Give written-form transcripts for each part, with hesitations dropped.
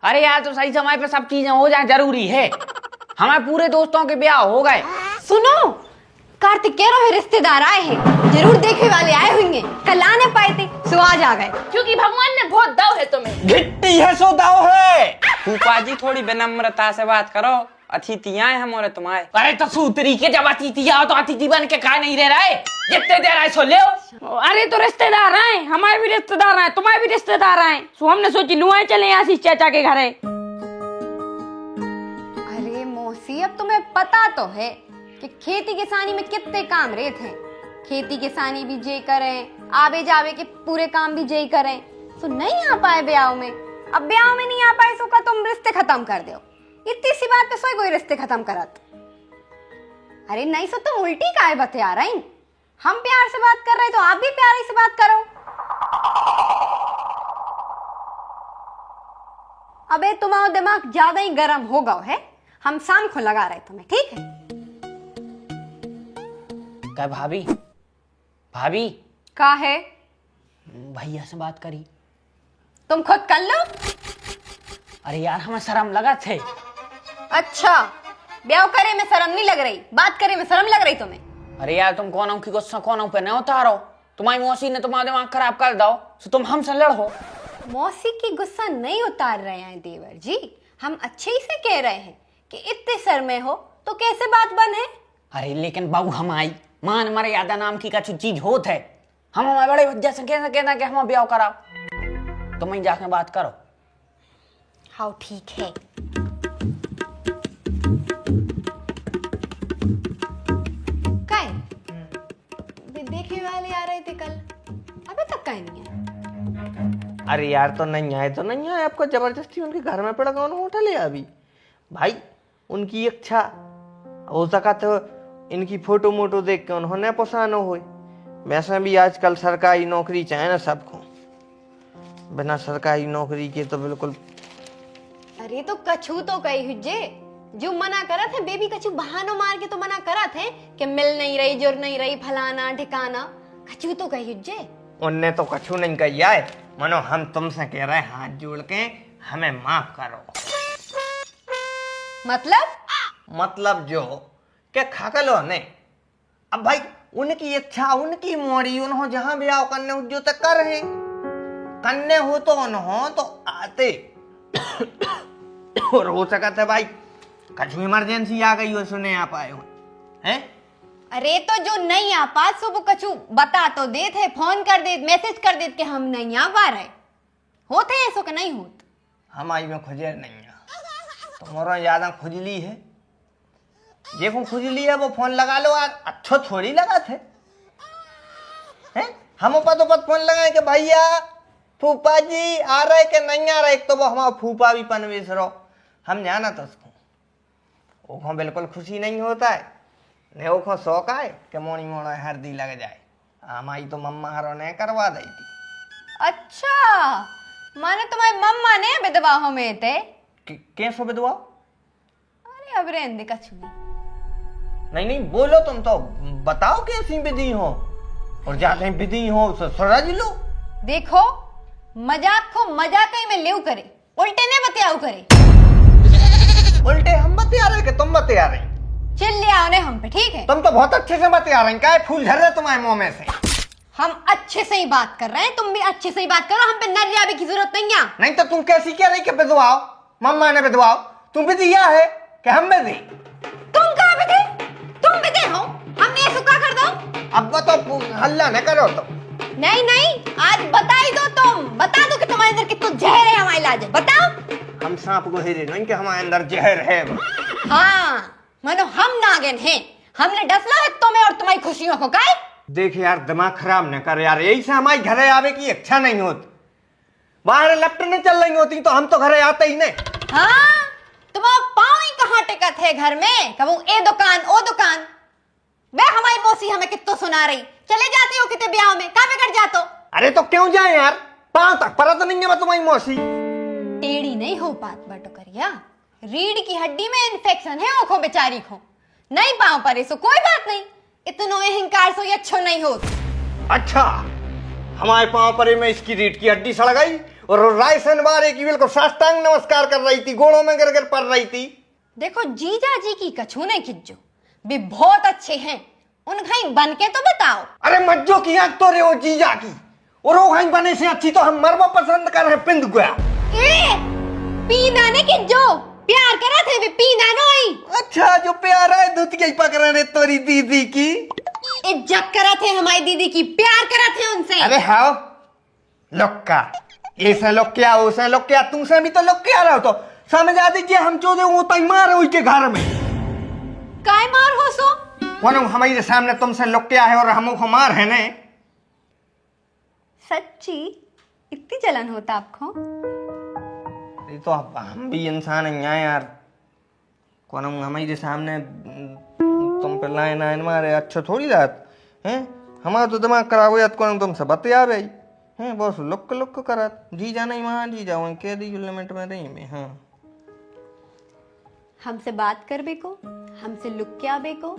अरे यार तो सही समय पे सब चीजें हो जाए जरूरी है। हमारे पूरे दोस्तों के ब्याह हो गए। सुनो, कार्तिक कह रहे रिश्तेदार आए हैं, जरूर देखने वाले आए होंगे। कल आ नहीं पाए थे सो आज आ गए, क्योंकि भगवान ने बहुत दाव है तुम्हें। गिट्टी है सो दाव है। फूफा जी थोड़ी विनम्रता से बात करो, अतिथियां हैं हमारे तुम्हारे। अरे तो सूतरी के जब अतिथि आओ तो अतिथि बन के कहा नहीं रह रहे, जितने देर आए सो ले। अरे तो रिश्तेदार आए, हमारे भी रिश्तेदार आए, तुम्हारे भी रिश्तेदार आए, सो हमने सोची नुआए चले आशीष चाचा के घर है। अरे मौसी, अब तुम्हें पता तो है कि खेती किसानी में कितने काम रहते हैं। खेती किसानी भी जे करें, आवे जावे के पूरे काम भी जे करें, तो नहीं आ पाए ब्याह में। अब ब्याह में नहीं आ पाए सो का तुम रिश्ते खत्म कर दो। इतनी सी बात पे सोई कोई रिश्ते खत्म करत। अरे नहीं सो तुम उल्टी काहे बतिया रही। हम प्यार से बात कर रहे तो आप भी प्यार से बात करो। अबे तुम्हारा दिमाग ज्यादा ही गर्म हो गया है। हम शाम को लगा रहे तुम्हें, ठीक है? क्या भाभी? भाभी का है? भैया से बात करी। तुम खुद कर लो। अरे यार हमें शर्म लगा थे। अच्छा, ब्याह करे में शर्म नहीं लग रही, बात करे में शर्म लग रही तुम्हें? अरे यार तुम कौन की गुस्सा कौन पे नहीं उतारो। तुम्हारी मौसी ने तुम्हारा दिमाग खराब कर दो तो तुम हमसे लड़ो। मौसी की गुस्सा नहीं उतार रहे हैं देवर जी, हम अच्छे ही से कह रहे हैं कि इतने सर में हो तो कैसे बात बने। अरे लेकिन बहू हम आई मान मर्यादा नाम की कछु चीज होत है। हम हमारे बड़े भज्जा से कैसे कहना कि हम ब्याह कराओ। तुम ही जाके बात करो। हाँ ठीक है। देखने वाले आ रहे थे कल, अभी तक कहीं नहीं है। अरे यार तो नहीं आए तो नहीं आए, आपको जबरदस्ती उनके घर में पड़ा कौन होटल है अभी? भाई उनकी इच्छा हो सका तो इनकी फोटो मोटो देख के उन्होंने पसंद हो। वैसे भी आजकल सरकारी नौकरी चाहे ना सबको, बिना सरकारी नौकरी के तो बिल्कुल। अरे तो कछु तो कही हुज्जे, जो मना करत है बेबी कछु बहानो मार के तो मना करत है कि मिल नहीं रही, जुर नहीं रही, फलाना ठिकाना, कछु तो कही हुज्जे। उनने तो कछु नहीं कही है, मनो हम तुमसे कह रहे हैं हाथ जोड़ के हमें माफ करो। मतलब जो के खाकलो ने। अब भाई उनकी इच्छा, उनकी मोड़ी, उन्होंने जहां ब्याह करने हो जो तक कर है करने हो तो उन्होंने तो आते। और हो सका था भाई कछु इमरजेंसी आ गई हो सुने आप आए हो हैं। अरे तो जो नहीं आ पा सो वो कछु बता तो दे थे, फोन कर दे, मैसेज कर दे कि हम नहीं आ पा रहे होते हैं सो कि नहीं होत। हम आई में खुजर नहीं है, तुम्हारा ज्यादा खुजली है। देखो खुजली है वो फोन लगा लो यार, अच्छो थोड़ी लगा थे हैं। हम पतो पत फोन लगाए कि भैया फूफा जी आ रहे कि नहीं आ रहे। एक तो वो हमारा फूफा भी पनवेश रहो, हम जाना तो उसको ओखों बिल्कुल खुशी नहीं होता है ने ओखों शौक आए कि मोनी मोड़ा हल्दी लग जाए। हमारी तो मम्मा हरो ने करवा दी थी। अच्छा माने तुम्हारी मम्मा ने विधवा हो में थे? कैसो विधवा? अरे अब रहने कछु नहीं। नहीं बोलो, तुम तो बताओ कैसी विधि हो और जाते विधि हो ससुराल लो। देखो मजाक को मजाक ही में लेव करे, उल्टे ने बतियाऊ करे। उल्टे हम बतिया रहे कि तुम बतिया रही? चिल्ले आओ ने हम पे, ठीक है? तुम तो बहुत अच्छे से बतिया रही, क्या फूल झर रहे तुम्हारे मुंह में से। हम अच्छे से ही बात कर रहे हैं, तुम भी अच्छे से ही बात करो, हम पे नरियाबे की जरूरत नहीं है। नहीं तो तुम कैसी कह रही कि विधवाओ? मम्मा ने विधवाओ, तुम विधिया है कि हम विधि? तुम कहाँ विधि? तुम विधि हो, हमने ऐसा क्या कर दो? अब तो हल्ला न करो तुम। नहीं नहीं आज बता ही दो, तुम बता दो कि तुम्हारे अंदर कितना जहर है हमारे इलाज, बताओ। हम सांप को हिरे नहीं कि हमारे अंदर जहर है। हाँ मानो हम नागिन हैं, हमने डसला है तुम्हें और तुम्हारी खुशियों को। काय देख यार दिमाग खराब न कर यार, यही से हमारी घरे आवे की इच्छा नहीं होती। बाहर लपटने चल रही होती तो हम तो घरे आते ही नहीं। हाँ तुम्हारा पाँव ही कहाँ टिकत है घर में, कबू ए दुकान ओ दुकान। वे हमारी मौसी हमें कितो सुना रही, चले जाती हो कितने ब्याह में, कहाँ बिगड़ जातो? अरे तो क्यों जाए यार, पाँव तक परा तो नहीं है मैं तुम्हारी मौसी। टेढ़ी नहीं हो पात बटो करिया, रीढ़ की हड्डी में इन्फेक्शन है ओखो बेचारी को, नहीं पाँव परे सो कोई बात नहीं, इतनो अहंकार सो अच्छो नहीं हो। अच्छा हमारे पाँव परे में इसकी रीढ़ की हड्डी सड़ गई और रायसन बारे की बिल्कुल साष्टांग नमस्कार कर रही थी, गोड़ों में गिर गिर पड़ रही थी। देखो जीजा जी की कछू नहीं खिंचो, वे बहुत अच्छे हैं, उन घाई बन के तो बताओ। अरे मज्जो की आंख तो रे हो जीजा की, और वो घाई बने से अच्छी तो हम मरवा पसंद कर रहे पिंड गया। ए पीना ने खिंचो, प्यार करा थे वे पीना नोई। अच्छा जो प्यार है दूध के पकड़ रहे तोरी दीदी की, इज्जत करा थे हमारी दीदी की, प्यार करा थे उनसे। अरे हाँ लोक्का, ऐसा लोग क्या उसे लोग क्या, तुमसे भी तो लोग क्या रहो, तो समझ आ दीजिए हम चोदे वो तई मार के घर में काय मार हो सो कौन हमारे सामने तुमसे लोग क्या है और हम मार है ने। सच्ची इतनी जलन होता आपको? ये तो हम भी इंसान हैं यार, कौन हमारे सामने तुम पे लाइन आइन मारे अच्छा थोड़ी रात है, हमारा तो दिमाग खराब हो जाता, कौन तुमसे बतिया रही है बस लुक करत जी जाना ही वहां जी जाओ कह दी लिमिट में रही में। हाँ हमसे बात करबे को, हमसे लुक के आबे को,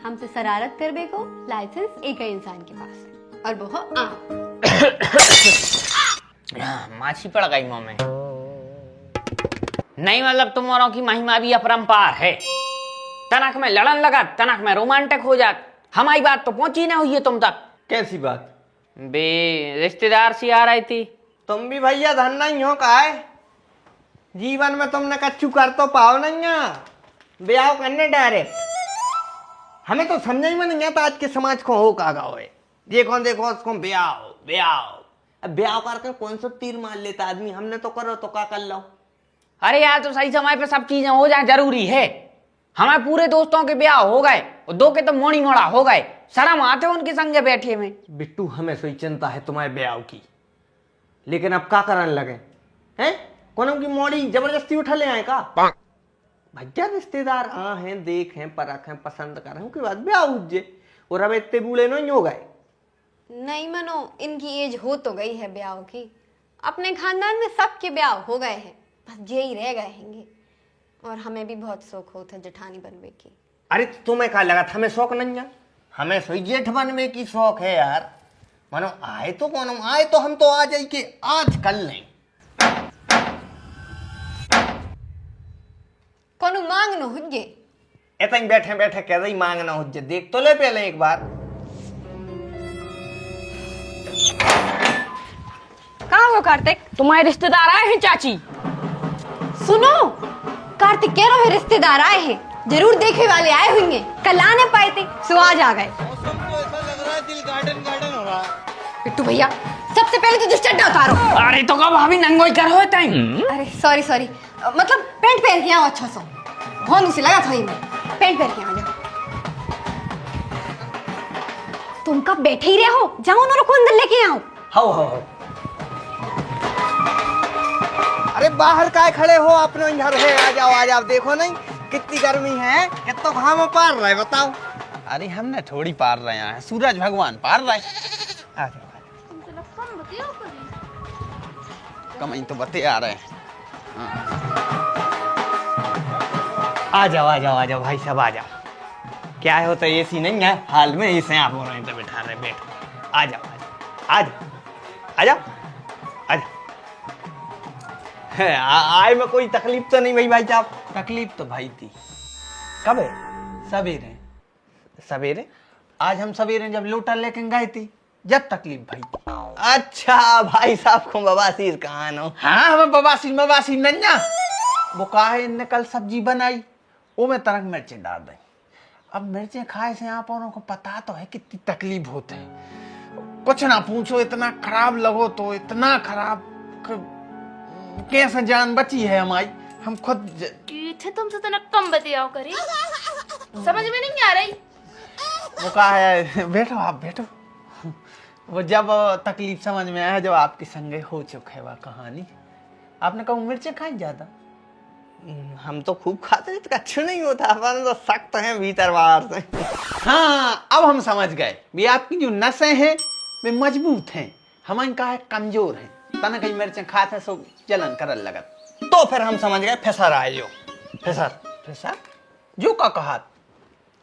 हमसे शरारत करबे को लाइसेंस एक ही इंसान के पास है, और वो हो माछी पड़ गई मुंह में। नहीं मतलब तुम औरों की महिमा भी अपरंपार है, तनक में लड़न लगा, तनक में रोमांटिक हो जात, हमारी बात तो पहुंची ना हुई है तुम तक। कैसी बात? बे रिश्तेदार सी आ रही थी। तुम भी भैया धन नहीं हो का है, जीवन में तुमने कच्चू कर तो पाओ नहीं, ब्याह करने डायरेक्ट हमें तो समझ में नहीं आता आज के समाज को हो का गाँव है। देखो देखो उसको ब्याह अब ब्याह करके कौन सा तीर मार लेता आदमी, हमने तो करो तो क्या कर लो। अरे यार तो सही समय पे सब चीजें हो जाए जरूरी है। हमारे पूरे दोस्तों के ब्याह हो गए और दो के तो मोड़ी मोड़ा हो गए, शर्म आते उनके संगे बैठे में। बिट्टू हमें सोई चिंता है तुम्हारे ब्याह की, लेकिन अब क्या करने लगे हैं, कौन की मोड़ी जबरदस्ती उठा ले आए का? भैया रिश्तेदार आ हैं, देख हैं, परख हैं, पसंद कर रहे के बाद ब्याह उज्जे, और अब इतने बूढ़े नहीं हो गए। नहीं मनो, इनकी एज हो तो गई है ब्याह की, अपने खानदान में सबके ब्याह हो गए हैं, बस यही रह गए हैंगे, और हमें भी बहुत शौक होता है जेठानी बनने की। अरे तुम्हें क्या लगा था हमें शौक नहीं है, हमें सोई जेठ बनने की शौक है यार। मानो आए तो कौन आए तो हम तो आ जाए कि आज कल नहीं, कौन मांग न हुज्जे, इतना ही बैठे बैठे कह रही मांगना हुज्जे, देख तो ले पहले एक बार। कहाँ हो कार्तिक? तुम्हारे रिश्तेदार आए हैं चाची। सुनो कार्तिक कह रहे रिश्तेदार आए हैं, जरूर देखने वाले आए होंगे, कल आ नहीं पाए थे सो आज आ गए। मौसम तो ऐसा लग रहा है दिल गार्डन गार्डन हो रहा है। बिट्टू भैया सबसे पहले तो दुश्चड्डा उतारो। अरे तो कब भाभी नंगोई कर होता है। अरे सॉरी मतलब पेंट पहन के आओ, अच्छा सो होने से लगा था ही मैं, पेंट पहन के आ जाओ। तुम कब बैठे ही रहे हो, जाओ ना रुको अंदर लेके आओ। हाउ अरे बाहर काय खड़े हो, अपने घर है, आ जाओ देखो नहीं कितनी गर्मी है, कितना घाम पार रहा है बताओ। अरे हमने थोड़ी पार रहे हैं, सूरज भगवान पार रहे। आ जाओ कमाई तो बते आ रहे हैं। आ जाओ भाई साहब आ जाओ। क्या है होता है एसी नहीं है हाल में, इसे आप हो रहे हैं तो बैठा रहे, बैठो आ जाओ आए में कोई तकलीफ तो नहीं भाई साहब? तकलीफ तो भाई थी। कब है? सवेरे सवेरे? आज हम सवेरे जब लोटा लेके गए थी जब तकलीफ भाई थी। अच्छा भाई साहब को बवासीर कहाँ नो? हाँ हमें बवासीर नन्या वो कहा है, इनने कल सब्जी बनाई वो में तनक मिर्चें डाल दी। अब मिर्चें खाए से आप औरों को पता तो है कितनी तकलीफ होते है, कुछ ना पूछो, इतना खराब लगो तो इतना खराब, कैसे जान बची है हमारी, हम खुद थे तुमसे तो कम बतियाओ करी, समझ में नहीं आ रही। वो कहा है बैठो आप बैठो, वो जब तकलीफ समझ में आया जब आपके संगे हो चुके वह कहानी। आपने कहा मिर्चें खाई ज्यादा? हम तो खूब खाते तो अच्छा नहीं होता, अपन तो सख्त हैं भीतर बाहर से। हाँ अब हम समझ गए, भी आपकी जो नसें हैं वे मजबूत हैं, हमारी कहा है कमजोर हैं, तना कहीं मिर्चें खाते सो जलन करल लगत। तो फिर हम समझ गए फिसर आए जो फिसर जो का कहा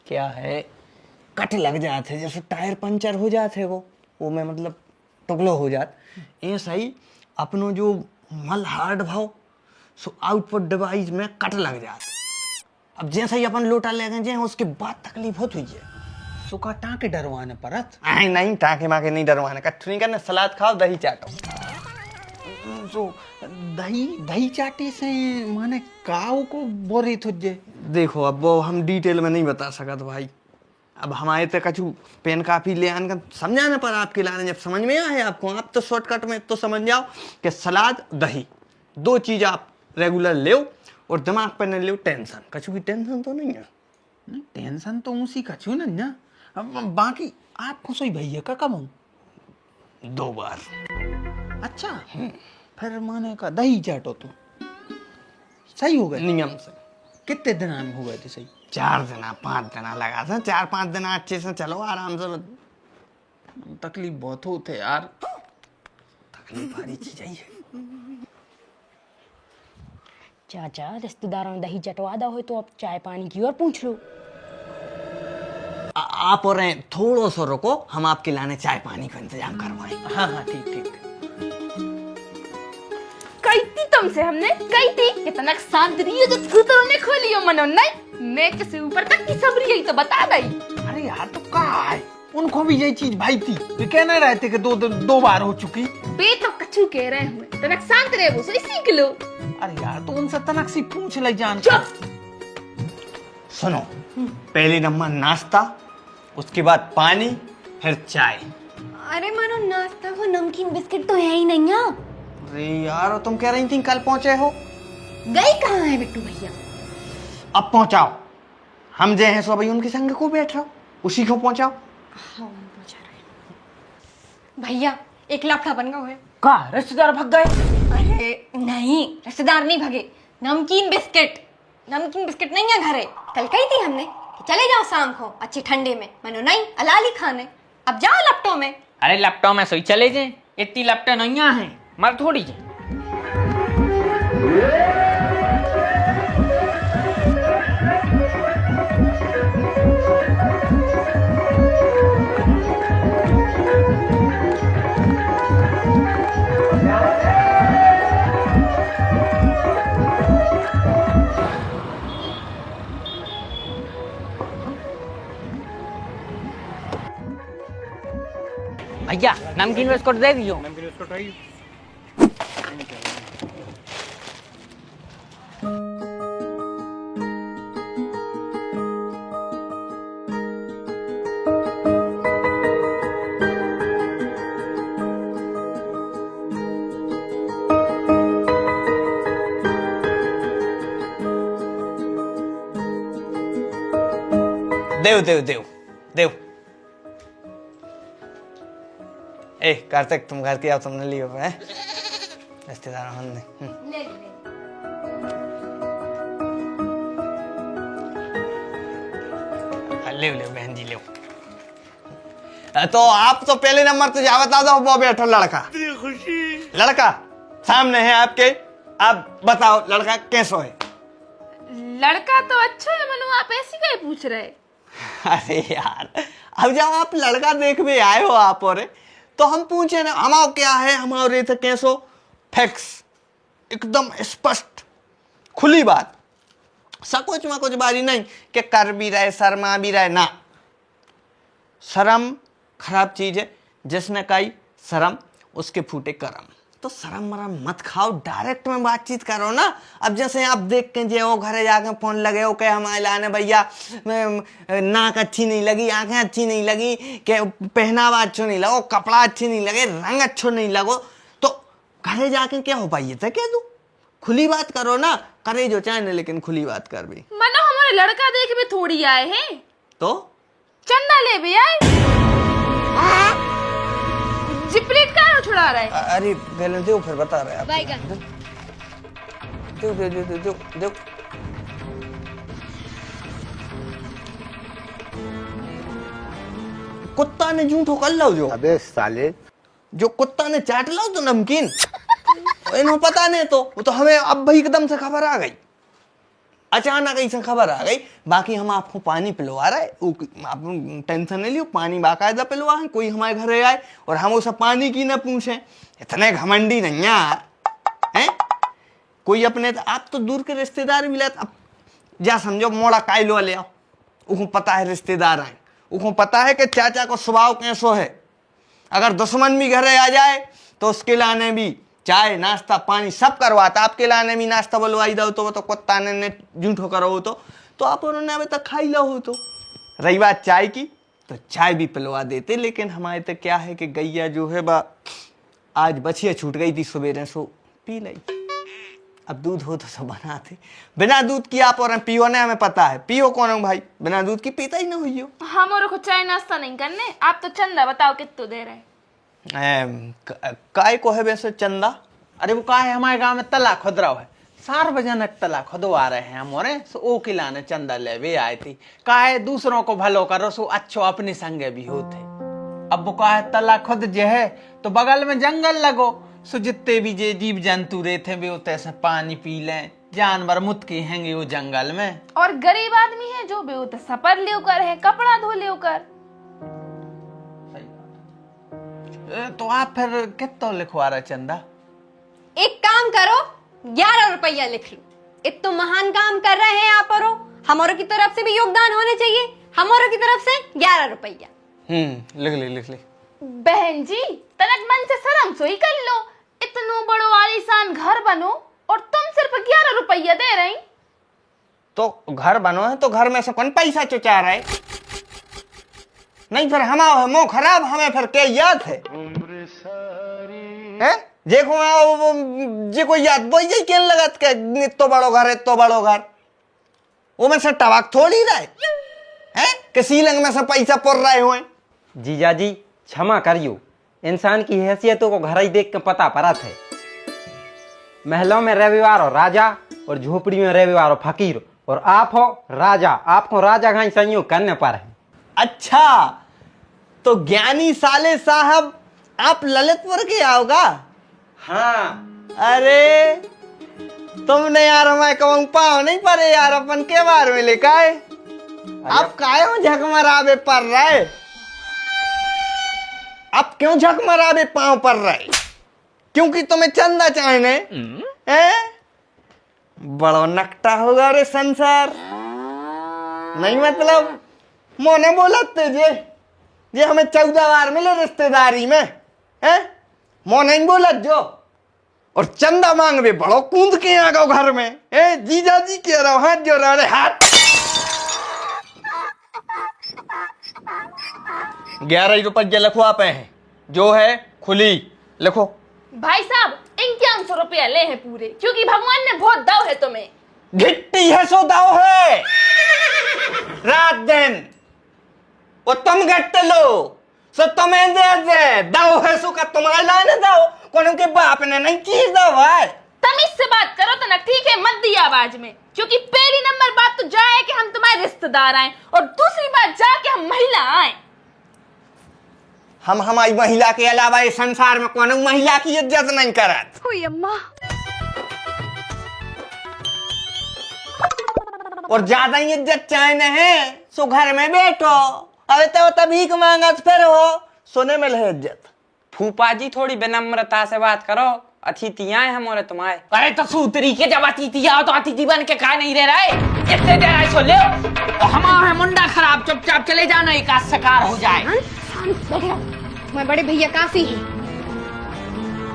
क्या है, कट लग जाते जैसे टायर पंचर हो जाते वो में मतलब टुकड़ो हो जात। ये सही अपनो जो मल हार्ड भाव सो आउटपुट डिवाइस में कट लग जाता। अब जैसे ही अपन लोटा ले गए उसके बाद तकलीफ होत हुई है। सुखा टाँके डरवाने परत। आई नहीं टाके माके नहीं डरवाने, कट नहीं करना, सलाद खाओ दही चाटो। तो दही दही चाटे से माने काऊ को बोरी तुझे। देखो अब वो हम डिटेल में नहीं बता सकत भाई। अब हमारे तक कछु पेन कापी ले आने का समझाने पर आपके लाने जब समझ में आए आपको, आप तो शॉर्टकट में तो समझ जाओ कि सलाद दही 2 चीज आप रेगुलर ले और दिमाग पर न ले टेंशन, कछु की टेंशन तो नहीं है। नहीं टेंशन तो उसी कछु ना। अब बाकी आप खुश हुई भैया का कब हूँ 2 बार। अच्छा फिर माने का दही चाटो तो सही हो गए। नियम से कितने दिन में हो गए थे सही? 4 दिन 5 दिन लगा था, 4-5 दिन अच्छे से चलो आराम से। तकलीफ बहुत होते यार। तकलीफ वाली चीज है। चाचा रिश्तेदारों में दही चटवा दा हो तो अब चाय पानी की और पूछ लो। आप और थोड़ो सो रुको, हम आपके लाने चाय पानी का इंतजाम करवाएं। हाँ हाँ ठीक ठीक। कही थी तुमसे हमने, कही थी कितना सांदरी है जो स्कूटर में खोली हो मनो नहीं, मैं किसी ऊपर तक की सबरी है तो बता दई। अरे यार तो कहा है उनको भी यही चीज भाई थी, वे कहना रहते कि 2 बार हो चुकी। बे तो कछु कह रहे हुए तनक शांत रहे वो सही सीख लो। अरे यार तो उनसे तनक सी पूछ ले जान। चुप। सुनो, पहले नंबर नाश्ता, उसके बाद पानी, फिर चाय। अरे मानो नाश्ता को नमकीन बिस्किट तो है ही नहीं है। अरे यार तुम कह रही थी कल पहुंचे हो, गई कहाँ है बिट्टू भैया? अब पहुंचाओ। हम जे हैं सो भाई उनके संग को बैठ रहो, उसी को पहुंचाओ। भैया एक लफड़ा बन गया है। का रिश्तेदार भाग गए? अरे नहीं, रिश्तेदार नहीं भगे, नमकीन बिस्किट नहीं है घरे। कल कही थी हमने कि चले जाओ शाम को अच्छी ठंडे में, मनो नहीं अलाली खाने। अब जाओ लपटों में। अरे लैपटॉप में सोई चले जाए, इतनी लैपटॉप नहीं है मर थोड़ी जे। भैया नमकीन बिस्कुट दे दियो। देव ए कार्तिक तुम घर के आओ, तुमने लियो है रिश्तेदार हमने। ले बहन जी ले। तो आप तो पहले नंबर तो जा बता दो, वो बैठो लड़का सामने है आपके, आप बताओ लड़का कैसा है? लड़का तो अच्छा है मनु, आप ऐसी कहीं पूछ रहे? अरे यार अब जब आप लड़का देख भी आए हो आप और तो हम पूछे ना हमारा क्या है, हमारे थे कैसो फैक्स एकदम स्पष्ट खुली बात, सकुच में कुछ बारी नहीं कि कर भी रहे शर्मा भी रहे ना। शर्म खराब चीज है, जिसने कही शर्म उसके फूटे करम। तो शर्म मरम मत खाओ, डायरेक्ट में बातचीत करो ना। अब जैसे आप देख के जे घरे जाके फोन लगे हो के हमारे लाने भैया नाक अच्छी नहीं लगी, आंखें अच्छी नहीं लगी, के पहनावा अच्छा नहीं लगो, कपड़ा अच्छी नहीं लगे, रंग अच्छो नहीं लगो, तो घरे जाके क्या हो पाइए था क्या तू? खुली बात करो ना, करे जो चाहे ना लेकिन खुली बात कर भी। मनो हमारे लड़का देख भी थोड़ी आए हैं, तो चंदा ले भी आए। जिपलेट कहाँ छुड़ा रहा है? अरे पहले दो फिर बता रहे आप। दो। कुत्ता ने झूठो कर लो जो। अबे साले, जो कुत्ता ने चाट लो तो नमकीन इन्हों पता नहीं, तो वो तो हमें अब भाई एकदम से खबर आ गई, अचानक ऐसे खबर आ गई। बाकी हम आपको पानी पिलवा रहे, आप टेंशन नहीं लियो, पानी बाकायदा पिलवा है। कोई हमारे घर आए और हम उसे पानी की ना पूछे, इतने घमंडी नहीं यार। हैं? कोई अपने आप तो दूर के रिश्तेदार मिले अब जा समझो मोड़ा कायलो ले आओ, उनको पता है रिश्तेदार आए, उनको पता है कि चाचा को स्वभाव कैसो है। अगर दुश्मन भी घरे आ जाए तो उसके लाने भी चाय नाश्ता पानी सब करवाता, आपके लाने भी नाश्ता बोलवाई दो तो वो तो कुत्ता ने झूठो करो तो आप उन्होंने अभी तक खाई लो हो। तो रही बात चाय की तो चाय भी पिलवा देते, लेकिन हमारे तो क्या है कि गैया जो है बा आज बछिया छूट गई थी सवेरे सो पी ली। अब दूध हो तो सब बनाते, बिना दूध की आप और पियो ने हमें पता है, पियो कौन हो भाई, बिना दूध की पीता ही ना हुई हो। हमारे को चाय नाश्ता नहीं करने, आप तो चंदा बताओ कितना दे रहे। काय को है वैसे चंदा? अरे वो कहा है हमारे गांव में तला खुद रहा है, सार्वजनिक तला खुदवा रहे हैं हमारे, सो ओ किलाने चंदा ले वे आए थी। कहा है दूसरों को भलो करो सो अच्छो अपने संगे भी होते। अब वो कहा है तला खुद जे है तो बगल में जंगल लगो, सो जितने भी जे जीव जंतु रहते वे उतने से पानी पी लें, जानवर मुत के हैंगे वो जंगल में। और गरीब आदमी है जो भी होते सपर ले कर है, कपड़ा धो ले कर। तो आप फिर कितना लिखवा रहे चंदा? एक काम करो 11 रुपया लिख लो, इतना महान काम कर रहे हैं आप और हमारों की तरफ से भी योगदान होने चाहिए, हमारों की तरफ से 11 रुपया। लिख ले। बहन जी तनक मन से शर्म सो ही कर लो, इतनो बड़ो आलीशान घर बनो और तुम सिर्फ 11 रुपया दे रही। तो घर बनो है तो घर में से कौन पैसा चुचा रहा है? नहीं फिर हमारा मुंह खराब, हमें फिर क्या याद है? देखो जे कोई याद बोई जाए केन लगत के तो बड़ो घर है तो बड़ो घर, वो में से टबाक थोड़ी रहे हैं कि सीलिंग में से पैसा पड़ रहे हुए। जीजा जी क्षमा करियो, इंसान की हैसियतों को घर ही देख के पता पड़ा थे। महलों में रविवार और राजा और झोपड़ी में रविवार और फकीर, और आप हो राजा, आपको राजा घाई संयोग करने पर है। अच्छा तो ज्ञानी साले साहब आप ललितपुर के आओगा? हाँ। अरे तुमने यार हमारे कहूँ पाओ नहीं पड़े यार, अपन के बार में लेकर आए आप काहे हो झक मराबे पर रहे? आप क्यों झक मराबे पाँव पर रहे? क्योंकि तुम्हें चंदा चाहने बड़ो नकटा होगा रे संसार। नहीं मतलब मोने बोलते जे हमें 14 बार मिले रिश्तेदारी में है, मोने नहीं बोलत जो, और चंदा मांग बे बड़ो कूद के आ गो घर में। जीजा जी कह रहा हूं हाथ जो रहा हाथ 11 रुपये लिखो आप हैं जो है खुली लिखो। भाई साहब 5100 रुपया ले हैं पूरे, क्योंकि भगवान ने बहुत दाव है तुम्हें। घिट्टी है सो दाव है, रात दिन वो तुम घट्टे लो सो तुम्हें दे दाव है सो का तुम्हारे लाने दाव कौन के बाप ने नहीं चीज दो भाई। तमीज से बात करो तो ना, ठीक है मत दी आवाज में, क्योंकि पहली नंबर बात तो जाए कि हम तुम्हारे रिश्तेदार आए, और दूसरी बात जाके हम महिला आए। हम हमारी महिला के अलावा इस संसार में कौन महिला की इज्जत नहीं करत। अम्मा और ज्यादा ही इज्जत चाहने हैं सो घर में बैठो, अरे तो भीख मांगत फिर हो सोने में ले इज्जत। फूफा जी थोड़ी विनम्रता से बात करो, अतिथि आए हमारे तुम्हारे। अरे तो सूतरी के जब अतिथि आओ तो अतिथि बन के खा नहीं रह रहा है, इतने देर आई सो ले हमारा मुंडा खराब, चुपचाप चले जाना, एक आध शिकार हो जाए। मैं बड़े भैया काफी है।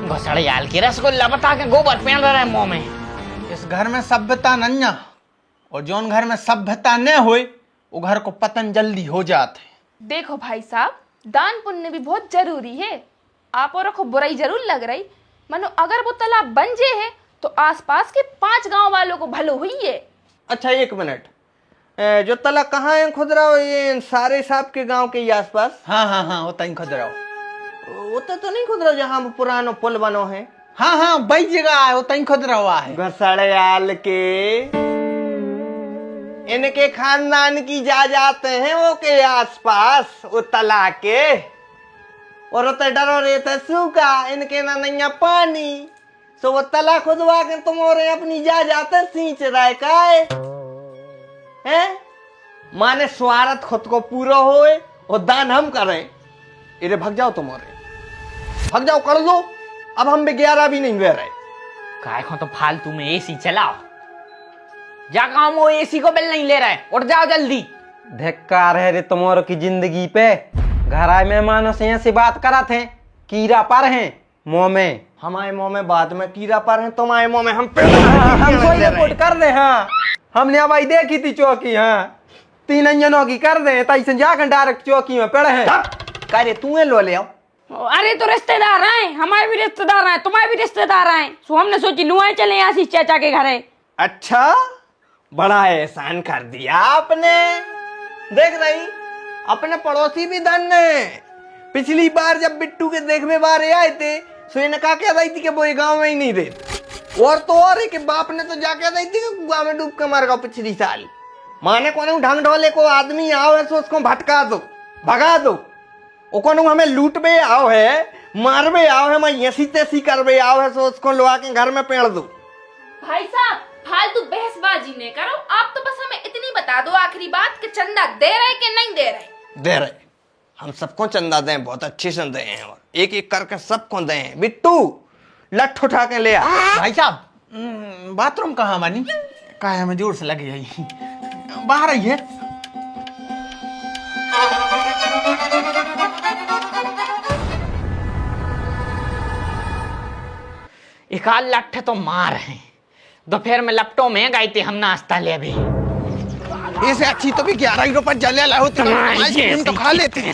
घोसड़ियाल की रसगुल्ला बता के गोबर पहन रहा है मुंह में। इस घर में सभ्यता नन्या, और जोन घर में सभ्यता न होए वो घर को पतन जल्दी हो जाते। देखो भाई साहब दान पुण्य भी बहुत जरूरी है, आप और को बुराई जरूर लग रही, मानो अगर वो तालाब बन जे है तो आसपास के 5 गांव वालों को भलो हुई है। अच्छा एक मिनट, जो तला कहाँ है खुद रहा हो? ये सारे साहब के गांव के आसपास? हाँ वो तई खुद रहो। उतना तो नहीं खुद रहा जहाँ पुरानो पुल बनो है? हाँ वही जगह है, वो तई खुद रहा है। घसड़ियाल के इनके खानदान की जा जाते हैं वो के आसपास वो तला के, और उतर डरो रहता सूखा, इनके ना नैया पानी, सो वो तला खुदवा के तुम और अपनी जा जाते सींच रहे काए हैं? माने स्वार्थ खुद को पूरा होए और दान हम करें। इधर भग जाओ तुम और भाग जाओ कर लो, अब हम 11 भी नहीं बह रहे, काय को तो फालतू में एसी चलाओ। जा काम वो एसी को बिल नहीं ले रहा है, उठ जाओ जल्दी। धिक्कार है रे तुम्हारो की जिंदगी पे। घर आए मेहमानों से ऐसी बात करा थे, कीड़ा पर हैं मुंह में। हमारे मुंह में बाद में कीड़ा पर है, तुम्हारे मुंह में हम हम कोई रिपोर्ट कर दे। हाँ हमने हवाई देखी थी चौकी। हाँ 3 अंजनों की कर दे, तई से जाकर डायरेक्ट चौकी में पड़े हैं। करे तू लो ले आओ। अरे तो रिश्तेदार आए, हमारे भी रिश्तेदार आए, तुम्हारे भी रिश्तेदार आए, सो हमने सोची नुआए चले आशीष चाचा के घर है। अच्छा, बड़ा एहसान कर दिया आपने। देख रही अपने पड़ोसी भी धन है। पिछली बार जब बिट्टू के देखने बारे आए थे, सो इन्हें कहा कह रही थी कि वो गांव में ही नहीं रहते। और तो और है कि बाप ने तो जाके रही थी कि कुआं में डूब के मर गया पिछली साल। माने को ढंग ढोले को आदमी आओ है सो उसको भटका दो, भगा दो। वो को हमें लूट बे आओ है, मार बे आओ है, मैं ऐसी तैसी कर बे आओ है, सो उसको लुआ के घर में पेड़ दो। भाई साहब फालतू बहसबाजी नहीं करो, आप तो बस हमें इतनी बता दो आखिरी बात कि चंदा दे रहे कि नहीं दे रहे। दे रहे, हम सबको चंदा दें, बहुत अच्छे से दें, और एक एक करके सबको दें। बिट्टू लठ उठा के ले आ। भाई साहब बाथरूम कहाँ मानी? कहा है हमें जोर से लगी है, बाहर आई है। एक आध लठ तो मार है, दोपहर में लपटों में गई थी हम नाश्ता ले भी। इससे अच्छी तो भी 11 रुपए जले ला होती, आइसक्रीम तो खा लेते हैं।